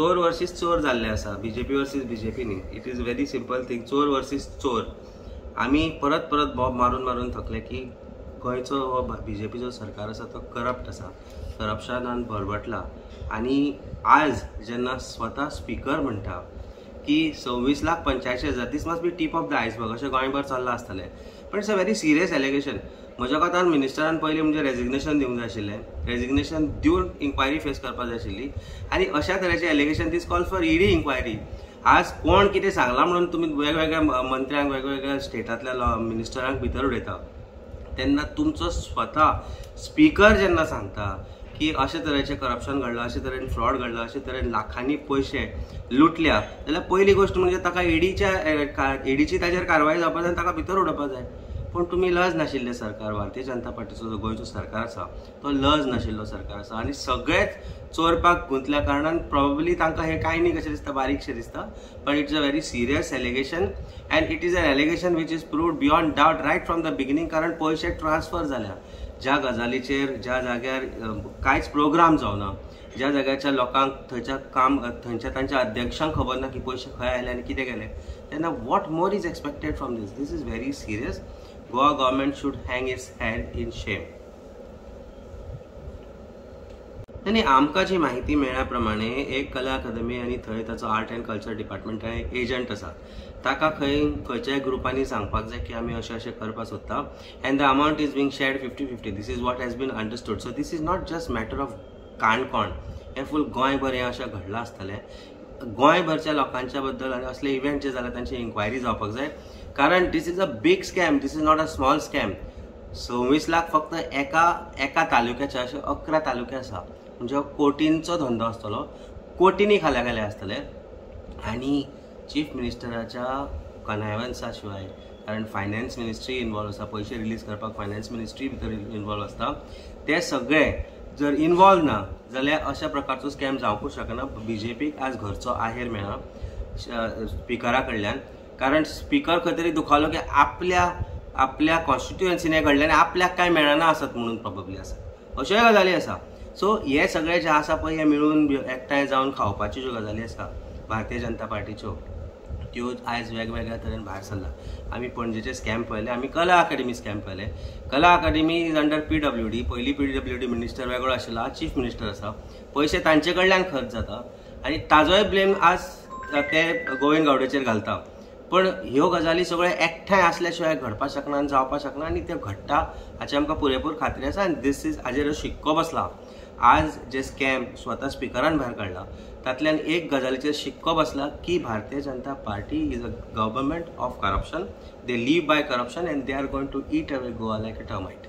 चोर वर्सीस चोर जाल्ले आसा, बीजेपी वर्सीस बीजेपी न्ही. It is very simple thing. चोर वर्सीस चोर. आमी परत परत बॉब मारून मारून थकले की गोंयचो हो बीजेपीचो सरकार आसा तो करप्ट आसा, करप्शनान भरभटला. आनी आज जेन्ना स्वता स्पीकर म्हणटा की 26,85,000 this must be tip of the iceberg अशें गोंयभर चल्लां आसतलें. पण it's a very serious allegation. म्हज्या कोतान मिनिस्टरान पयलीं म्हणजे रेजिग्नेशन दिवंक जाय आशिल्लें. रेजिग्नेशन दिवन इन्क्वायरी फेस करपाक जाय आशिल्ली. आनी अशा तरेचें allegation this call for ED inquiry. आज कोण कितें सांगलां म्हणून तुमी वेगवेगळ्या मंत्र्यांक वेगवेगळ्या स्टेटांतल्या मिनिस्टरांक भितर उडयता तेन्ना तुमचो स्वता स्पीकर जेन्ना सांगता की अशे तरेचें करप्शन घडलां, अशे तरेन फ्रॉड घडला, अशे तरेन लाखांनी पयशे लुटल्या, जाल्यार पयली गोश्ट म्हणजे ताका ईडीची ताचेर कारवाय जावपाक जाय, ताका भितर उडोवपाक जाय. पूण तुमी लज नाशिल्ले सरकार, भारतीय जनता पार्टीचो जो गोंयचो सरकार आसा तो लज नाशिल्लो सरकार आसा. आनी सगळेच चोरपाक गुंतल्या कारणान प्रॉबेबली तांकां हें कांय न्ही कशें दिसता, बारीकशें दिसता. पण it's a very serious allegation and it is an allegation which is proved beyond doubt right from the beginning. कारण पयशे ट्रान्सफर जाल्या ज्या गजालीचेर, ज्या जाग्यार कांयच प्रोग्राम जावना, ज्या जाग्याच्या लोकांक थंयच्या तांच्या अध्यक्षांक खबर ना की पयशे खंय आयले आनी कितें गेले. तेन्ना what more is expected from this. This is very serious. Goa government should hang its head in shame. आनी आमकां जी माहिती मेळ्ळ्या प्रमाणे एक कला अकादमी आनी थंय ताचो आर्ट एंड कल्चर डिपार्टमेंटान एक एजंट आसा, ताका खंयच्याय ग्रुपांनी सांगपाक जाय की आमी अशें अशें करपाक सोदता and the amount is being shared 50-50. This is what has been understood. So this is not just matter of Canacona, हें फूल गोंयभर हें अशें घडलां आसतलें. गोंयभरच्या लोकांच्या बद्दल आनी असले इव्हेंट जे जाल्यार तांची इन्क्वायरी जावपाक जाय. कारण this is a big scam, this is not a small scam. 26 lakh फक्त एका तालुक्याचे, अशे 11 तालुके आसा. म्हणजे कोटींचो धंदो आसतलो, कोटींनी खाल्या गेले आसतले. आनी चीफ मिनिस्टराच्या कनायवन्सा शिवाय, कारण फायनान्स मिनिस्ट्री इनवॉल्व आसा, पयशे रिलीज करपाक फायनान्स मिनिस्ट्री भितर इनवॉल्व आसता, ते सगळे जर इनवॉल्व ना जाल्यार अशा प्रकारचो स्कॅम जावंकूच शकना. बीजेपीक आज घरचो आहेर मेळ्ळा स्पिकरा कडल्यान. कारण स्पीकर खंय तरी दुखावलो की आपल्या कॉन्स्टिट्युएन्सीन हें घडलें आनी आपल्याक कांय मेळना आसत म्हणून प्रॉबेबली आसा, अश्योय गजाली आसा. सो हे सगळे जे आसा पळय हे मेळून एकठांय जावन खावपाच्यो ज्यो गजाली आसा भारतीय जनता पार्टीच्यो, त्यो आयज वेगवेगळ्या तरेन भायर सरला. आमी पणजेचे स्कॅम पळयले, आमी कला अकादमी स्कॅम पळयले. कला अकादमी इज अंडर PWD. पयली PWD मिनिस्टर वेगळो आशिल्लो, आज चीफ मिनिस्टर आसा. पयशे तांचे कडल्यान खर्च जाता आनी ताजोय ब्लेम आज ते गोविंद गावडेचेर घालता. पण ह्यो गजाली सगळे एकठांय आसल्या शिवाय घडपाक शकना आनी जावपाक शकना. आनी ते घडटा हाची आमकां पुरेपूर खात्री आसा. आनी दीस इज हाजेर शिक्को बसला. आज जे स्कॅम स्वता स्पीकरान भायर काडला तातल्यान एक गजालीचेर शिक्को बसला की Bharatiya Janata Party is a government of corruption. They live by corruption and they are going to eat away Goa like a termite.